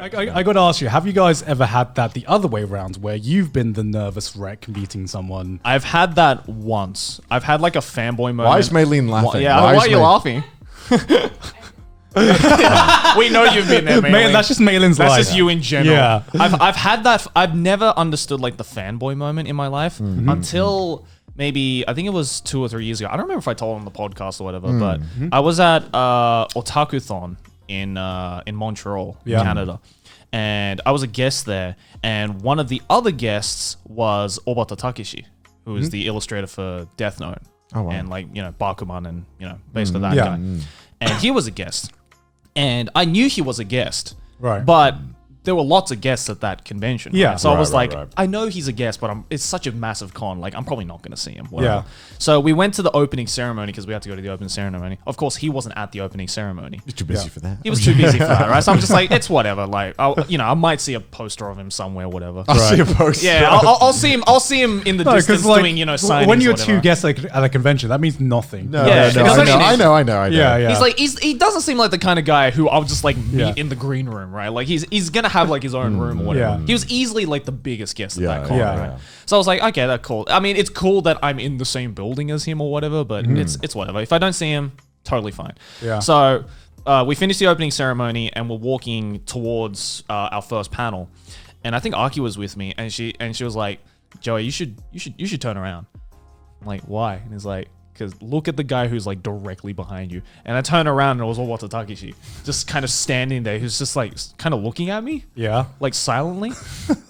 I got to ask you, have you guys ever had that the other way around where you've been the nervous wreck meeting someone? I've had that once. I've had like a fanboy moment. Why is Maylene laughing? Why are you laughing? We know you've been there, Maylene. That's just Maylin's life. That's just you in general. Yeah. I've had that. I've never understood like the fanboy moment in my life until maybe, I think it was 2 or 3 years ago. I don't remember if I told on the podcast or whatever, but I was at Otakuthon in Montreal, Canada. And I was a guest there. And one of the other guests was Obata Takeshi, who is the illustrator for Death Note. Oh, wow. And like, Bakuman and, basically that guy. And he was a guest. And I knew he was a guest. Right. But there were lots of guests at that convention. Yeah. Right? So I was Right. I know he's a guest, but it's such a massive con. Like, I'm probably not going to see him. Whatever. Yeah. So we went to the opening ceremony because we had to go to the opening ceremony. Of course, he wasn't at the opening ceremony. You're too busy for that. He was too busy for that, right? So I'm just like, it's whatever. Like, I might see a poster of him somewhere, whatever. I'll see a post. Yeah, I'll see him. I'll see him in the distance doing, signings. When you're or whatever. two guests at a convention, that means nothing. No, Yeah, I know. Yeah. He's like, he doesn't seem like the kind of guy who I'll just like meet in the green room, right? Like he's gonna have like his own room or whatever. Yeah. He was easily like the biggest guest at that con, yeah. right? So I was like, okay, that's cool. I mean, it's cool that I'm in the same building as him or whatever, but it's whatever. If I don't see him, totally fine. Yeah. So we finished the opening ceremony and we're walking towards our first panel, and I think Aki was with me, and she was like, Joey, you should turn around. I'm like, why? And he's like, because look at the guy who's like directly behind you. And I turned around and it was Obata Takeshi, just kind of standing there, who's just like kind of looking at me. Yeah. Like silently.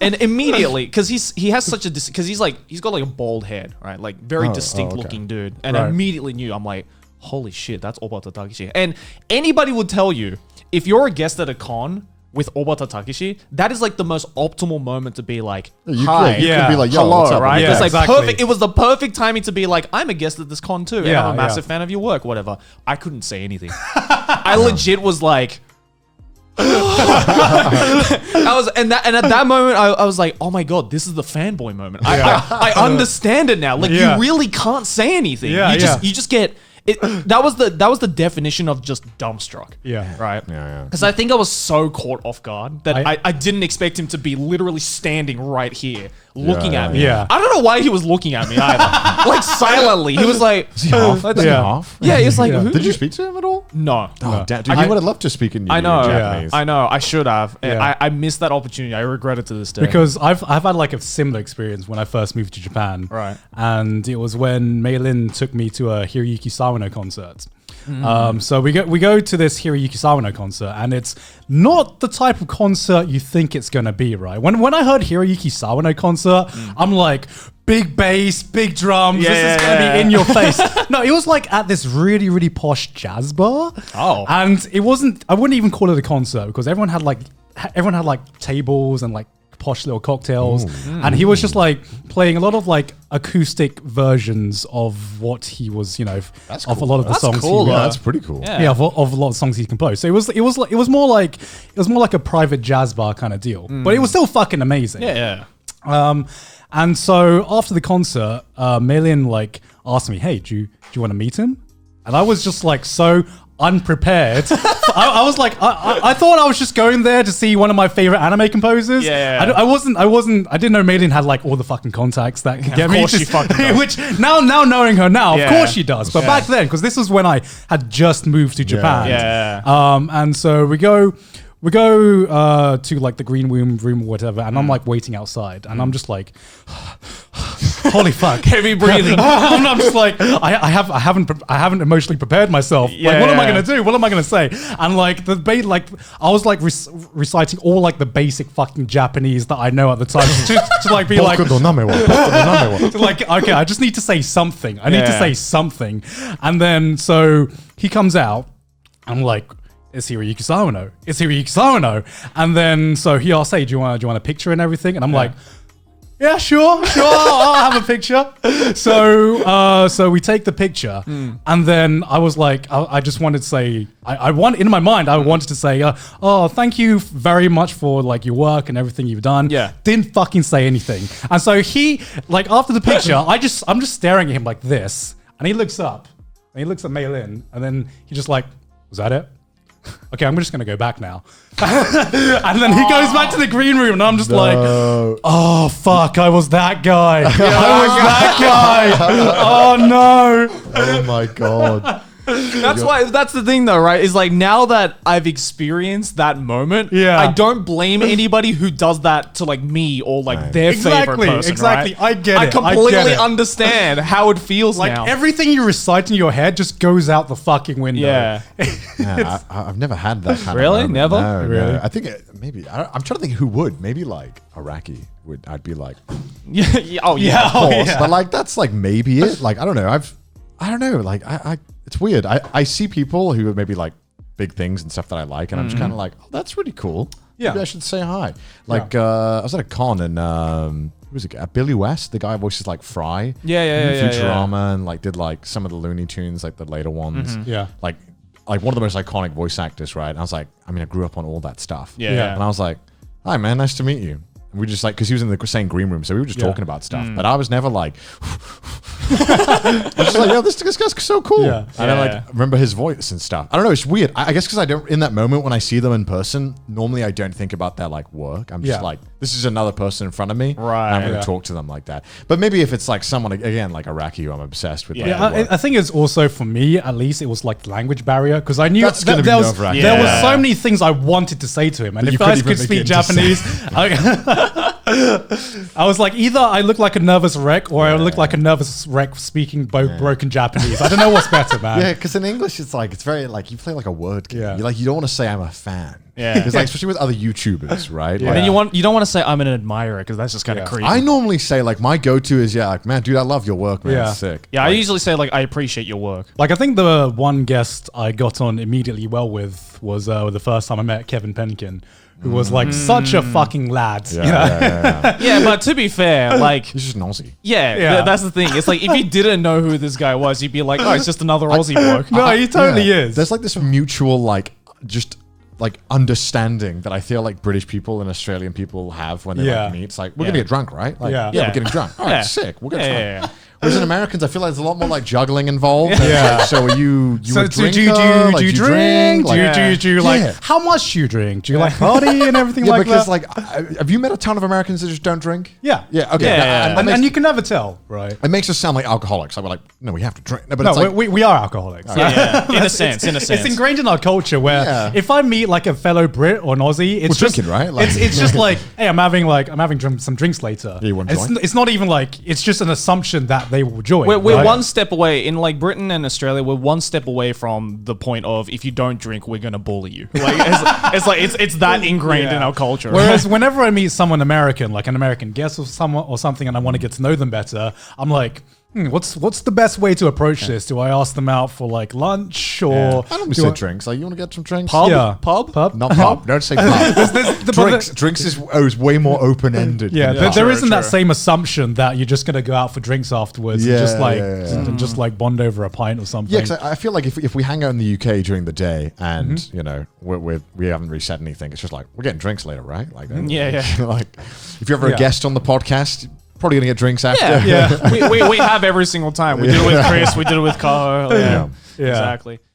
And immediately, because he has such a, because he's got like a bald head, right? Like very distinct looking dude. And I immediately knew, I'm like, holy shit, that's Obata Takeshi. And anybody would tell you, if you're a guest at a con with Obata Takeshi, that is like the most optimal moment to be like, hi. You could be like, yo, hello, what's up? right? Yeah, It's like exactly. perfect. It was the perfect timing to be like, I'm a guest at this con too, and Yeah, I'm a massive fan of your work, whatever. I couldn't say anything. I legit was like, and at that moment, I was like, oh my god, this is the fanboy moment. I understand it now. Like you really can't say anything. Yeah, you just get. That was the definition of just dumbstruck. Yeah. Right? Yeah. Because I think I was so caught off guard that I didn't expect him to be literally standing right here looking at me. Yeah. I don't know why he was looking at me either. Like silently. He was like, Is he half? yeah, it's like, who? Did you speak to him at all? No. Oh, damn. Dude, you would have loved to speak in Japanese. I know. I should have. Yeah. I missed that opportunity. I regret it to this day. Because I've had like a similar experience when I first moved to Japan. Right. And it was when Maylin took me to a Hiroyuki Sawano concert. So we go to this Hiroyuki Sawano concert, and it's not the type of concert you think it's gonna be, right? When I heard Hiroyuki Sawano concert, I'm like, big bass, big drums, this is gonna be in your face. No, it was like at this really, really posh jazz bar. Oh. And it wasn't, I wouldn't even call it a concert because everyone had like tables and like posh little cocktails, and he was just like playing a lot of like acoustic versions of what he was, That's of cool. a lot of the That's songs. cool, he though. wrote. That's pretty cool. Yeah. Yeah, of a lot of songs he composed. So it was more like a private jazz bar kind of deal, but it was still fucking amazing. Yeah. And so after the concert, Maylin like asked me, "Hey, do you want to meet him?" And I was just like so unprepared. I was like, I thought I was just going there to see one of my favorite anime composers. Yeah. I didn't know Maylin had like all the fucking contacts that could get me. course she fucking does. Which now knowing her now, Yeah. of course she does. But back then, because this was when I had just moved to Japan. Yeah. And so we go to like the green room or whatever, and I'm like waiting outside, and I'm just like, holy fuck, Heavy breathing. I'm just like, I haven't emotionally prepared myself. Like, what am I gonna do? What am I gonna say? And like I was like reciting all like the basic fucking Japanese that I know at the time to like be like, to like, okay, I just need to say something. I need to say something, and then so he comes out. I'm like, it's Hiroyuki Sawano. It's Hiroyuki Sawano. And then so he asked, hey, do you want a picture and everything? And I'm like, yeah, sure, I'll have a picture. So we take the picture, and then I was like, I just wanted to say, in my mind, I wanted to say, oh, thank you very much for like your work and everything you've done. Yeah. Didn't fucking say anything. And so he, like after the picture, I'm just staring at him like this, and he looks up, and he looks at Maylin, and then he just like, was that it? okay, I'm just going to go back now. And then he goes back to the green room and I'm just like, oh, fuck, I was that guy. I was that guy. Oh, no. Oh my God. That's the thing though, right? Is like now that I've experienced that moment, I don't blame anybody who does that to like me or like their favorite person. Exactly. Right? I get it. I completely understand how it feels like now. everything you recite in your head just goes out the fucking window. Yeah. Man, I've never had that kind Really? of moment. Never? No, Really? no. I think maybe I'm trying to think who would. Maybe like Iraqi would. I'd be like, oh yeah, of course. But like that's like maybe it. Like I don't know. I don't know. Like I it's weird. I see people who are maybe like big things and stuff that I like, and I'm just kind of like, oh, that's really cool. Yeah. Maybe I should say hi. Like I was at a con and who was it? Billy West, the guy who voices like Fry. Yeah. Futurama and like did like some of the Looney Tunes, like the later ones. Yeah. Like one of the most iconic voice actors, right? And I was like, I mean, I grew up on all that stuff. Yeah. And I was like, hi man, nice to meet you. And we just like, because he was in the same green room, so we were just talking about stuff. But I was never like, I was just like, yo, this guy's so cool. Yeah. And I like remember his voice and stuff. I don't know, it's weird. I guess because I don't, in that moment when I see them in person, normally I don't think about their like work. I'm just like, this is another person in front of me. Right. And I'm going to talk to them like that. But maybe if it's like someone, again, like Iraqi who I'm obsessed with. I think it's also, for me, at least, it was like the languge barrier. Because I knew That's gonna be nerve-wracking. there was so many things I wanted to say to him. And But if you guys couldn't could even speak begin to Japanese, I was like, either I look like a nervous wreck or I look like a nervous wreck speaking broken Japanese. I don't know what's better, man. Yeah, because in English, it's like, it's very like, you play like a word game. Yeah. You like, you don't want to say I'm a fan. Yeah. Because like, especially with other YouTubers, right? Yeah. Like, And then you don't want to say I'm an admirer because that's just kind of creepy. I normally say like, my go-to is, like, man, dude, I love your work, man. Yeah. It's sick. I usually say like I appreciate your work. Like, I think the one guest I got on immediately well with was the first time I met Kevin Penkin, who was like such a fucking lad. Yeah, you know? yeah. Yeah, but to be fair, like, He's just an Aussie. that's the thing. It's like if you didn't know who this guy was, you'd be like, oh, it's just another Aussie bloke. No, he totally is. There's like this mutual, like, just like understanding that I feel like British people and Australian people have when they like meet. It's like, we're gonna get drunk, right? Like, Yeah. we're getting drunk. All right, Yeah. sick. We'll get Yeah, drunk. Whereas in Americans, I feel like there's a lot more like juggling involved. Yeah. Like, so are you So a do drinker? you Like, drink? Do you like, how much do you drink? Do you like party and everything Yeah, like because that? like, have you met a ton of Americans that just don't drink? Yeah. Yeah. Okay. Yeah. And you can never tell, right? it makes us sound like alcoholics. Like we're like, no, we have to drink. No, but No, it's like, we are alcoholics. Yeah. In a sense. It's ingrained in our culture where if I meet like a fellow Brit or an Aussie, it's We're just drinking, right? Like- it's just like, hey, I'm having some drinks later. Yeah, you want a joint? It's not even like, it's just an assumption that they will join. We're right? one step away in like Britain and Australia. We're one step away from the point of if you don't drink, we're gonna bully you. Like it's that ingrained in our culture. Whereas whenever I meet someone American, like an American guest or someone or something, and I want to get to know them better, I'm like, what's the best way to approach this? Do I ask them out for like lunch or I normally say drinks. Like, you want to get some drinks? Pub? Yeah. Pub? Pub? Not pub. Don't say pub. Drinks is way more open ended. Yeah, there True, isn't that true. same assumption that you're just gonna go out for drinks afterwards Yeah, and just like yeah. just like bond over a pint or something. Yeah, because I feel like if we hang out in the UK during the day and you know we haven't really said anything, it's just like we're getting drinks later, right? Like Yeah. like if you're ever a guest on the podcast, probably gonna get drinks after. Yeah. we have every single time. We did it with Chris. We did it with Carl. Yeah. Yeah. Exactly.